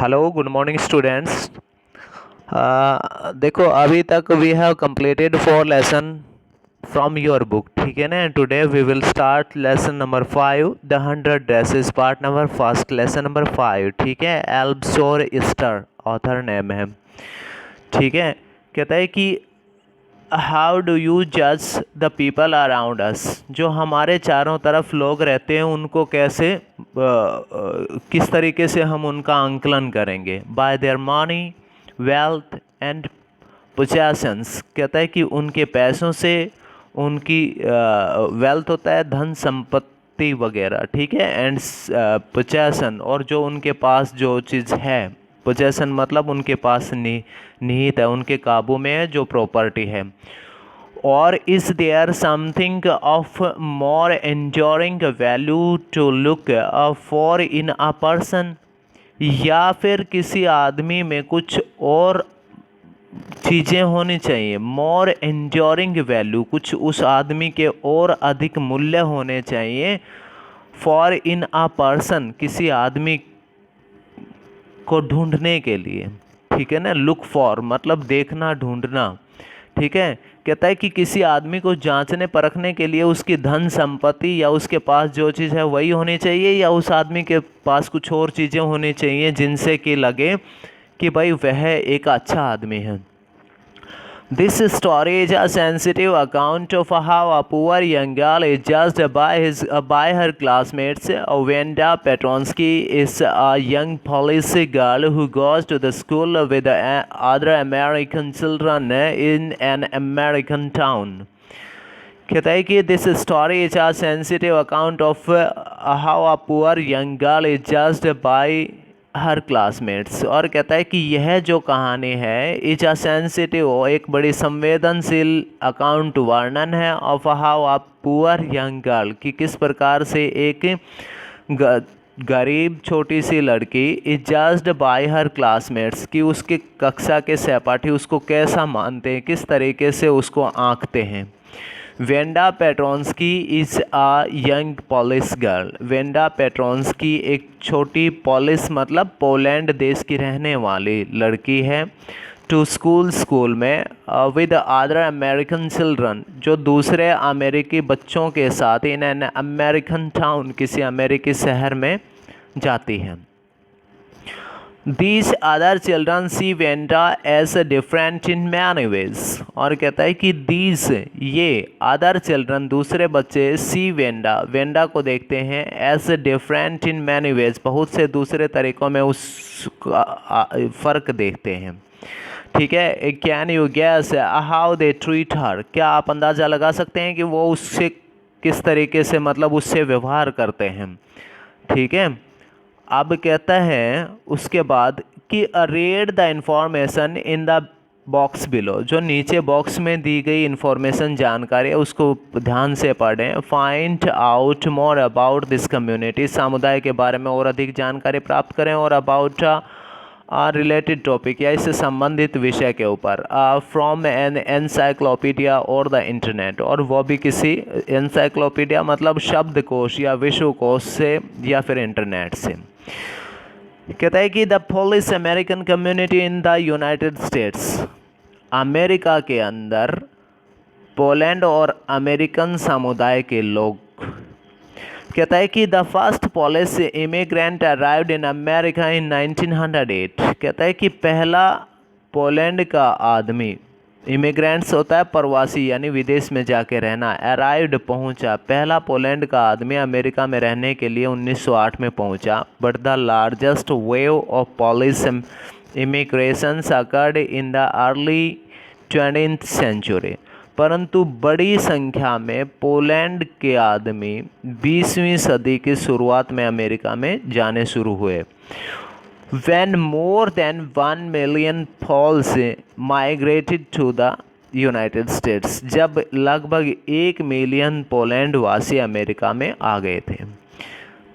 Hello good morning students. देखो अभी तक we have completed 4 lesson from your book, ठीक है ना। Today we will start lesson number 5 the 100 dresses, part number first, lesson number 5, ठीक है। एल्बसोर ईस्टर ऑथर नेम है, ठीक है। कहता है कि हाउ डू यू जज द पीपल अराउंड अस, जो हमारे चारों तरफ लोग रहते हैं उनको कैसे किस तरीके से हम उनका आंकलन करेंगे। Bye their money, wealth and possessions, कहता है कि उनके पैसों से, उनकी वेल्थ होता है धन संपत्ति वगैरह, ठीक है। एंड पोजेशन, और जो उनके पास जो चीज़ है, पोजेशन मतलब उनके पास निहित है, उनके काबू में है जो प्रॉपर्टी है। और is there something of more enduring value to look for in a person, या फिर किसी आदमी में कुछ और चीज़ें होनी चाहिए। मोर एंड्योरिंग वैल्यू, कुछ उस आदमी के और अधिक मूल्य होने चाहिए। फॉर इन अ पर्सन, किसी आदमी को ढूंढने के लिए, ठीक है ना। लुक फॉर मतलब देखना, ढूंढना, ठीक है। कहता है कि किसी आदमी को जांचने परखने के लिए उसकी धन संपत्ति या उसके पास जो चीज़ है वही होनी चाहिए, या उस आदमी के पास कुछ और चीज़ें होनी चाहिए जिनसे कि लगे कि भाई वह एक अच्छा आदमी है। This story is a sensitive account of how a poor young girl is judged by her classmates. Wanda Petronsky is a young Polish girl who goes to the school with other American children in an American town. कहता है कि this story is a sensitive account of how a poor young girl is judged by her classmates. और कहता है कि यह जो कहानी है इज अ सेंसिटिव, एक बड़ी संवेदनशील अकाउंट, वर्णन है of how a poor young girl, कि किस प्रकार से एक गरीब छोटी सी लड़की is judged bye her classmates, कि उसके कक्षा के सहपाठी उसको कैसा मानते हैं, किस तरीके से उसको आंकते हैं। Wanda Petronski is a young Polish girl. Wanda Petronski एक छोटी पोलिश मतलब पोलैंड देश की रहने वाली लड़की है। टू स्कूल में विद अदर अमेरिकन चिल्ड्रन, जो दूसरे अमेरिकी बच्चों के साथ इन एन अमेरिकन टाउन, किसी अमेरिकी शहर में जाती है। These other children see Venda as different in many ways। और कहता है कि these, ये other children, दूसरे बच्चे see वेंडा को देखते हैं as different in many ways, बहुत से दूसरे तरीक़ों में उस फ़र्क देखते हैं, ठीक है। Can you gas how they treat her, क्या आप अंदाज़ा लगा सकते हैं कि वो उससे किस तरीके से मतलब उससे व्यवहार करते हैं, ठीक है। अब कहता है उसके बाद कि read the information in the box below, जो नीचे बॉक्स में दी गई इंफॉर्मेशन, जानकारी है, उसको ध्यान से पढ़ें। Find out more about this community, समुदाय के बारे में और अधिक जानकारी प्राप्त करें, और अबाउट रिलेटेड टॉपिक, या इससे संबंधित विषय के ऊपर, फ्रॉम एन एनसाइक्लोपीडिया और द इंटरनेट, और वो भी किसी एनसाइक्लोपीडिया मतलब शब्दकोश या विश्वकोश से या फिर इंटरनेट से। कहता है कि the Polish American community in the United states, America के अंदर पोलैंड और अमेरिकन समुदाय के लोग। कहता है कि the first Polish immigrant arrived in America in 1908। कहता है कि पहला पोलैंड का आदमी, इमिग्रेंट्स होता है प्रवासी यानी विदेश में जाके रहना, अराइव्ड पहुंचा, पहला पोलैंड का आदमी अमेरिका में रहने के लिए 1908 में पहुंचा। But the largest wave of Polish immigrations occurred in the early 20th century, परंतु बड़ी संख्या में पोलैंड के आदमी 20वीं सदी की शुरुआत में अमेरिका में जाने शुरू हुए। When more than 1 million Poles migrated to the United States, जब लगभग 1 मिलियन पोलैंड वासी अमेरिका में आ गए थे।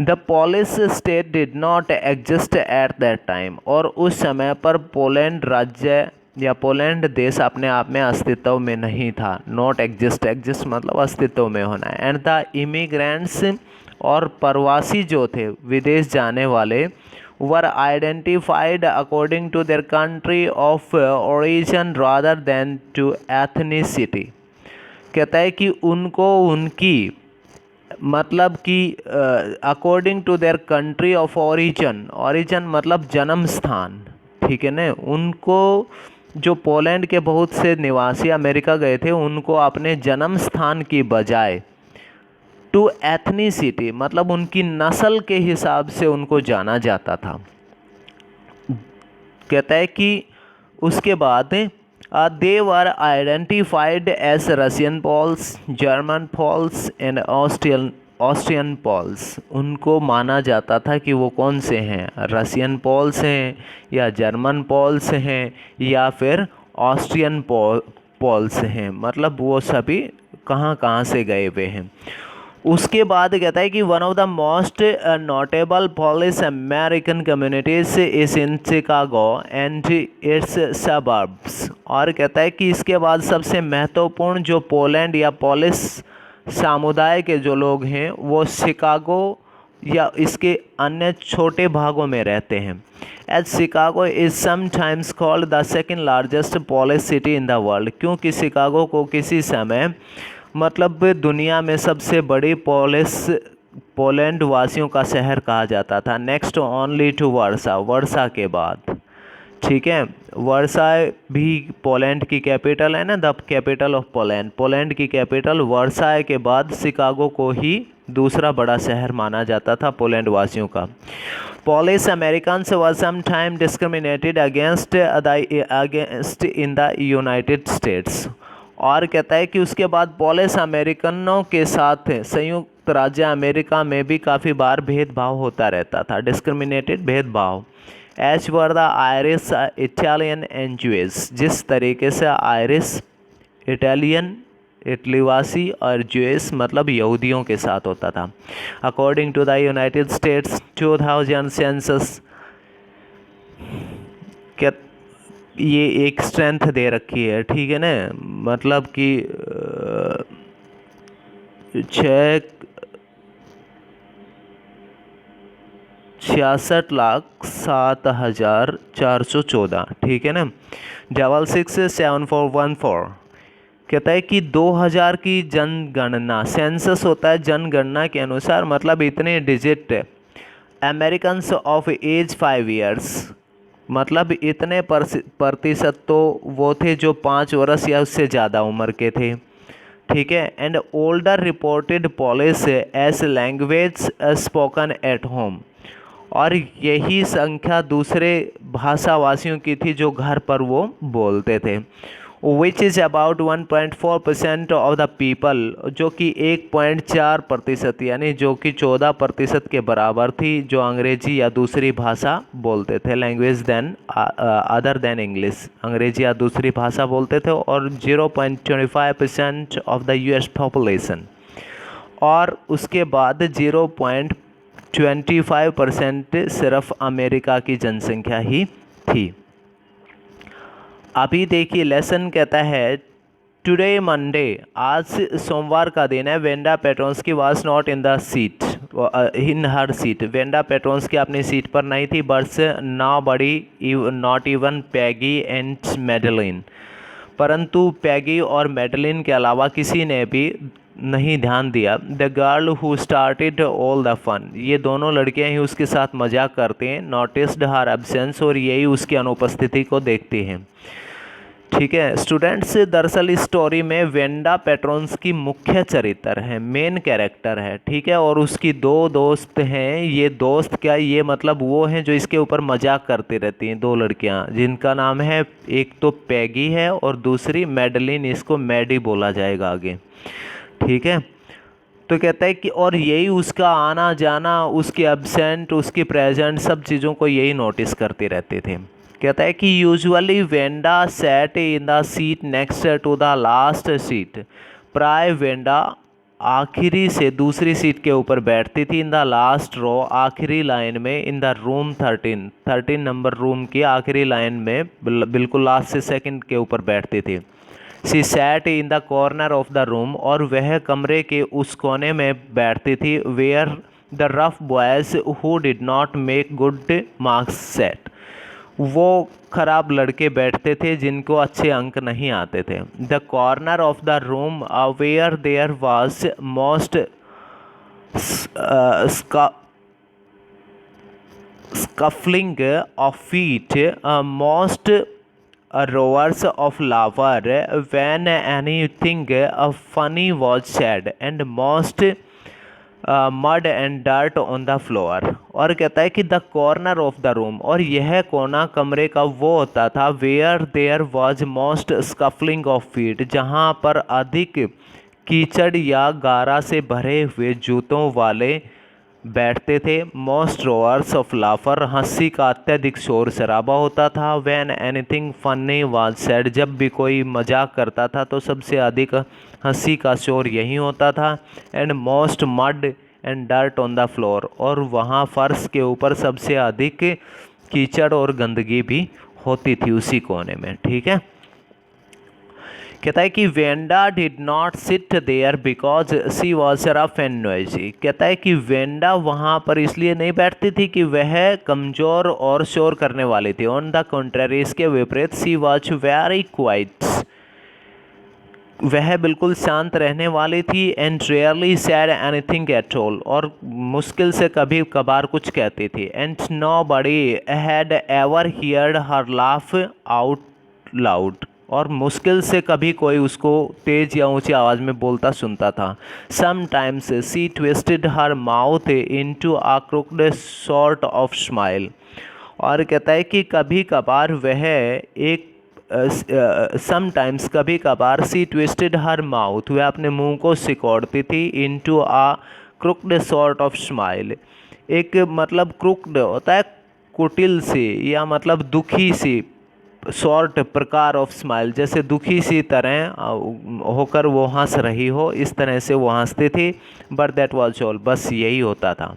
The Polish state did not exist at that time, और उस समय पर पोलैंड राज्य या पोलैंड देश अपने आप में अस्तित्व में नहीं था। नॉट एग्जिस्ट, एग्जिस्ट मतलब अस्तित्व में होना है। एंड द इमिग्रेंट्स, और प्रवासी जो थे विदेश जाने वाले, were identified according to their country of origin rather than to ethnicity. कहता है कि उनको उनकी मतलब कि according to their country of origin, origin मतलब जन्म स्थान, ठीक है ना, उनको जो पोलैंड के बहुत से निवासी अमेरिका गए थे उनको अपने जन्म स्थान की बजाय टू एथनिसिटी मतलब उनकी नस्ल के हिसाब से उनको जाना जाता था। कहता है कि उसके बाद they were identified as Russian Poles, German Poles and Austrian Poles. उनको माना जाता था कि वो कौन से हैं, रशियन पॉल्स हैं या जर्मन पॉल्स हैं या फिर ऑस्ट्रियन पॉल्स हैं, मतलब वो सभी कहाँ कहाँ से गए हुए हैं। उसके बाद कहता है कि one of the most notable polish American communities is in Chicago and it's suburbs. और कहता है कि इसके बाद सबसे महत्वपूर्ण जो पोलैंड या पॉलिश समुदाय के जो लोग हैं वो शिकागो या इसके अन्य छोटे भागों में रहते हैं। As Chicago is sometimes called the second largest Polish city in the world, क्योंकि शिकागो को किसी समय मतलब दुनिया में सबसे बड़ी पोलैंड वासियों का शहर कहा जाता था, नेक्स्ट ओनली टू वर्सा, वर्सा के बाद, ठीक है। वर्सा भी पोलैंड की कैपिटल है ना, the capital of Poland, Poland की कैपिटल वर्सा के बाद शिकागो को ही दूसरा बड़ा शहर माना जाता था पोलैंड वासियों का। Polish Americans were sometimes discriminated against in the United States। और कहता है कि उसके बाद पॉलिश अमेरिकनों के साथ संयुक्त राज्य अमेरिका में भी काफ़ी बार भेदभाव होता रहता था, डिस्क्रिमिनेटेड भेदभाव। As were the Irish, Italian and Jewish, जिस तरीके से आयरिश, इटालियन इटलीवासी और ज्यूइश मतलब यहूदियों के साथ होता था। According to the United States 2000 census, क्या ये एक स्ट्रेंथ दे रखी है, ठीक है ना, मतलब कि 66,07,414, ठीक है ना, 667414। कहता है कि 2000 की जनगणना, सेंसस होता है जनगणना के अनुसार, मतलब इतने digit Americans of age 5 years, मतलब इतने प्रतिशत तो वो थे जो 5 वर्ष या उससे ज़्यादा उम्र के थे, ठीक है। And older reported Polish as language spoken at home, और यही संख्या दूसरे भाषावासियों की थी जो घर पर वो बोलते थे। Which is about 1.4% of the people, जो कि 1.4% यानी जो कि 14% के बराबर थी जो अंग्रेजी या दूसरी भाषा बोलते थे, language than other than English, अंग्रेजी या दूसरी भाषा बोलते थे। और 0.25% ऑफ द US पॉपुलेशन, और उसके बाद 0.25% सिर्फ अमेरिका की जनसंख्या ही थी। अभी देखिए लेसन कहता है टुडे मंडे, आज सोमवार का दिन है, Wanda Petronski was not in the seat, in her seat, Wanda Petronski अपनी सीट पर नहीं थी, बट ना बड़ी not even Peggy and Madeline, परंतु पैगी और मेडलिन के अलावा किसी ने भी नहीं ध्यान दिया। The girl who started all the fun, ये दोनों लड़कियां ही उसके साथ मजाक करते हैं, नोटिस्ड हर एब्सेंस, और यही उसकी अनुपस्थिति को देखती हैं, ठीक है। स्टूडेंट्स, दरअसल इस स्टोरी में वेंडा पेट्रोन्स्की मुख्य चरित्र है, मेन कैरेक्टर है, ठीक है, और उसकी 2 दोस्त हैं। ये दोस्त क्या, ये मतलब वो हैं जो इसके ऊपर मजाक करती रहती हैं, 2 लड़कियां जिनका नाम है, एक तो पैगी है और दूसरी मेडलिन, इसको मैडी बोला जाएगा आगे, ठीक है। तो कहता है कि और यही उसका आना जाना, उसकी एब्सेंट, उसकी प्रेजेंट, सब चीज़ों को यही नोटिस करते रहते थे। कहता है कि usually Wanda sat in the seat next to the last seat, प्राय वेंडा आखिरी से दूसरी सीट के ऊपर बैठती थी, इन द लास्ट रो, आखिरी लाइन में, in the room 13 number room की आखिरी लाइन में, बिल्कुल लास्ट से सेकंड के ऊपर बैठती थी। She sat in the corner of the room, और वह कमरे के उस कोने में बैठती थी, where the rough boys who did not make good marks sat. वो खराब लड़के बैठते थे जिनको अच्छे अंक नहीं आते थे। The corner of the room where there was most scuffling of feet, most roars of laughter when anything funny was said, and most mud and dirt on the floor। और कहता है कि the corner of the room, और यह कोना कमरे का वो होता था, where there was most scuffling of feet, जहाँ पर अधिक कीचड़ या गारा से भरे हुए जूतों वाले बैठते थे। मोस्ट रोअर्स ऑफ लाफर, हंसी का अत्यधिक शोर शराबा होता था। When anything funny was said, जब भी कोई मजाक करता था तो सबसे अधिक हंसी का शोर यही होता था। And most mud and dirt on the floor, और वहाँ फर्श के ऊपर सबसे अधिक कीचड़ और गंदगी भी होती थी उसी कोने में। ठीक है, कहता है कि Wanda did not sit there because she was rough and noisy. कहता है कि वेंडा वहाँ पर इसलिए नहीं बैठती थी कि वह कमज़ोर और शोर करने वाली थी। ऑन द कंट्री, इसके विपरीत, सी वॉज वेरी क्वाइट, वह बिल्कुल शांत रहने वाली थी। And rarely sad anything at all, और मुश्किल से कभी कभार कुछ कहती थी। And nobody had ever heard her laugh out loud, और मुश्किल से कभी कोई उसको तेज़ या ऊंची आवाज़ में बोलता सुनता था। Sometimes she twisted her mouth into a crooked sort of smile, और कहता है कि कभी कभार वह एक समटाइम्स कभी कभार सी ट्विस्टेड हर माउथ, वह अपने मुंह को सिकोड़ती थी। Into a crooked sort of smile, एक मतलब क्रुक्ड होता है कुटिल सी या मतलब दुखी सी, शॉर्ट प्रकार ऑफ स्माइल, जैसे दुखी सी तरह होकर वो हंस रही हो, इस तरह से वो हंसती थी। बट दैट वाज ऑल, बस यही होता था।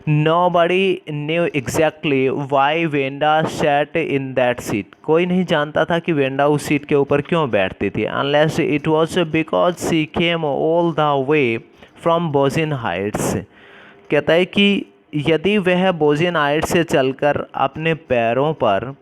Nobody knew exactly Y Wanda sat in that seat, कोई नहीं जानता था कि वेंडा उस सीट के ऊपर क्यों बैठती थी। Unless it was because she came all the way from Boggins Heights, कहता है कि यदि वह बोजिन हाइट्स से चलकर अपने पैरों पर,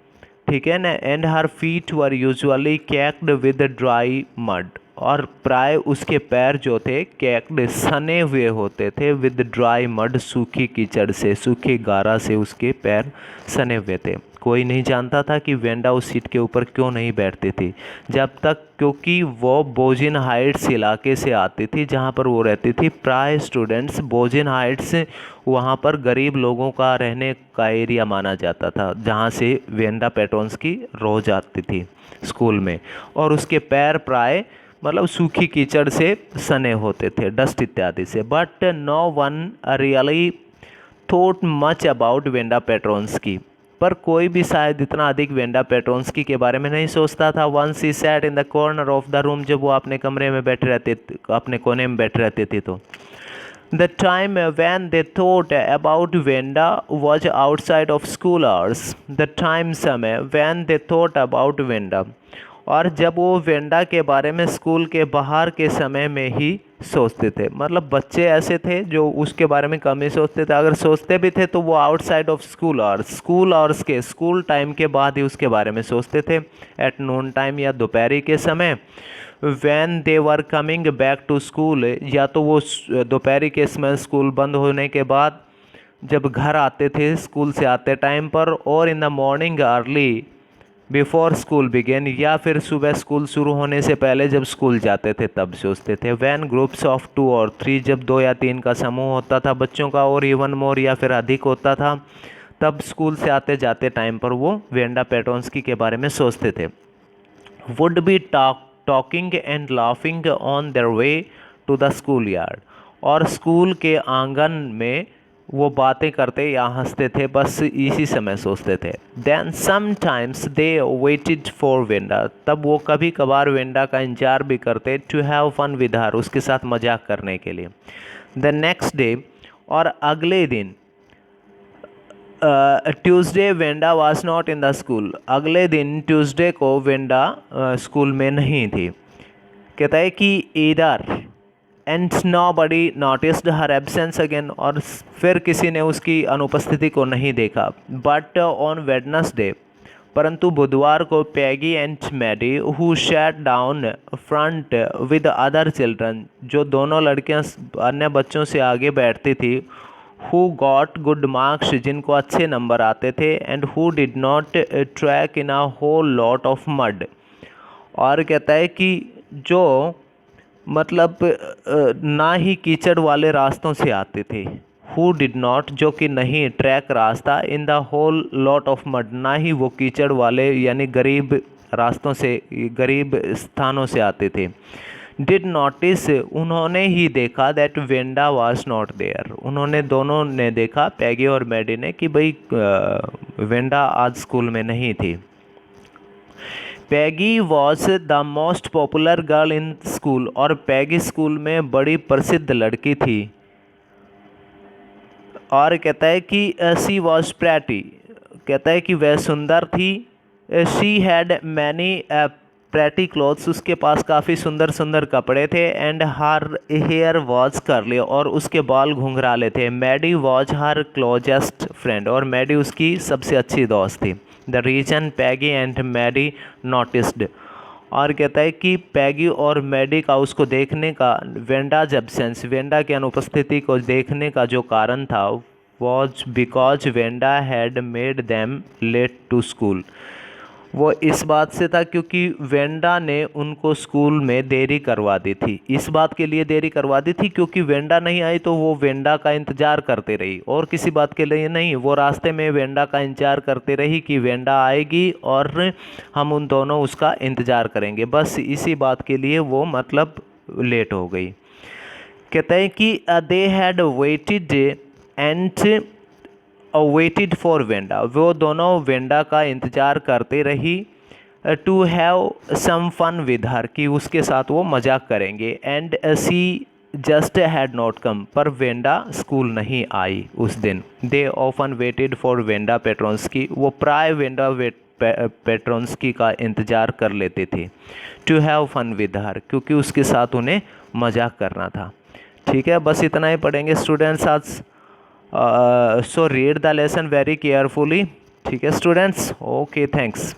ठीक है ना, and her feet were usually caked with dry mud, और प्राय उसके पैर जो थे कैक्ड सने हुए होते थे, विद ड्राई मड, सूखी कीचड़ से, सूखी गारा से उसके पैर सने हुए थे। कोई नहीं जानता था कि वेंडा उस सीट के ऊपर क्यों नहीं बैठती थी जब तक, क्योंकि वो बोजिन हाइट्स इलाके से आती थी जहाँ पर वो रहती थी। प्राय स्टूडेंट्स, बोजिन हाइट्स वहाँ पर गरीब लोगों का रहने का एरिया माना जाता था, जहाँ से वेंडा पेट्रोन्स्की रोज आती थी स्कूल में, और उसके पैर प्राय मतलब सूखी कीचड़ से सने होते थे, डस्ट इत्यादि से। But no one really thought much about Wanda Petronski, पर कोई भी शायद इतना अधिक वेंडा पेट्रोन्स्की के बारे में नहीं सोचता था। Once he sat in the corner of the room, जब वो अपने कमरे में बैठे रहते, अपने कोने में बैठे रहते थे, तो the time when they thought about Wanda was outside of school hours, the time, समय, when they thought about Wanda, और जब वो वेंडा के बारे में स्कूल के बाहर के समय में ही सोचते थे। मतलब बच्चे ऐसे थे जो उसके बारे में कम ही सोचते थे, अगर सोचते भी थे तो वो outside of school hours, school hours के, स्कूल टाइम के बाद ही उसके बारे में सोचते थे। एट नून टाइम, या दोपहरी के समय। When they were coming back to school, या तो वो दोपहरी के समय स्कूल बंद होने के बाद जब घर आते थे स्कूल से आते टाइम पर, और in the morning early before school began, या फिर सुबह स्कूल शुरू होने से पहले जब स्कूल जाते थे तब सोचते थे। व्हेन ग्रुप्स ऑफ 2 और 3, जब 2 या 3 का समूह होता था बच्चों का, और इवन मोर या फिर अधिक होता था, तब स्कूल से आते जाते टाइम पर वो वेंडा पेट्रोन्स्की के बारे में सोचते थे। Would be talking and laughing on their way to the school yard, और स्कूल के आंगन में वो बातें करते या हंसते थे, बस इसी समय सोचते थे। Then sometimes they waited for Wanda, तब वो कभी कभार वेंडा का इंतजार भी करते, to have fun with her, उसके साथ मजाक करने के लिए। द नेक्स्ट डे, और अगले दिन, Tuesday Wanda was not in the school, अगले दिन ट्यूसडे को वेंडा स्कूल में नहीं थी। कहता है कि इधर and nobody noticed her absence again, और फिर किसी ने उसकी अनुपस्थिति को नहीं देखा। बट ऑन वेडनेसडे, परंतु बुधवार को Peggy and Maddie who sat down front with other children, जो दोनों लड़कियां अन्य बच्चों से आगे बैठती थी, हु गॉट गुड मार्क्स, जिनको अच्छे नंबर आते थे, and who did not track in a whole lot of mud, और कहता है कि जो मतलब ना ही कीचड़ वाले रास्तों से आते थे, हु डिड नॉट जो कि नहीं, ट्रैक रास्ता, in the whole lot of mud, ना ही वो कीचड़ वाले यानी गरीब रास्तों से, गरीब स्थानों से आते थे। डिड नोटिस, उन्होंने ही देखा, that Wanda was not there, उन्होंने दोनों ने देखा, पैगी और मैडी ने, कि भाई वेंडा आज स्कूल में नहीं थी। Peggy was the most popular girl in school, और पैगी स्कूल में बड़ी प्रसिद्ध लड़की थी। और कहता है कि सी वॉज प्रेटी, कहता है कि वह सुंदर थी। She had many pretty clothes, उसके पास काफ़ी सुंदर सुंदर कपड़े थे। एंड हर हेयर वॉज करली, और उसके बाल घुंघराले थे। Maddie was her closest friend, और मैडी उसकी सबसे अच्छी दोस्त थी। The reason Peggy and Maddie noticed, और कहता है कि पैगी और मैडी का उसको देखने का, वेंडाज एब्सेंस, वेंडा की अनुपस्थिति को देखने का जो कारण था, was because Wanda had made them late to school, वो इस बात से था क्योंकि वेंडा ने उनको स्कूल में देरी करवा दी थी। इस बात के लिए देरी करवा दी थी क्योंकि वेंडा नहीं आई, तो वो वेंडा का इंतज़ार करते रही, और किसी बात के लिए नहीं। वो रास्ते में वेंडा का इंतज़ार करते रही कि वेंडा आएगी और हम उन दोनों उसका इंतज़ार करेंगे, बस इसी बात के लिए वो मतलब लेट हो गई। कहते हैं कि they had waited and waited for Wanda, वो दोनों वेंडा का इंतज़ार करते रही। To have some fun with her, कि उसके साथ वो मजाक करेंगे। And she just had not come, पर वेंडा स्कूल नहीं आई उस दिन। They often waited for Wanda Petronski, वो प्राय वेंडा पेट्रोन्स्की का इंतज़ार कर लेते थे। To have fun with her, क्योंकि उसके साथ उन्हें मजाक करना था। ठीक है, बस इतना ही पढ़ेंगे स्टूडेंट्स आज। So read the lesson very carefully. ठीक है स्टूडेंट्स, ओके थैंक्स।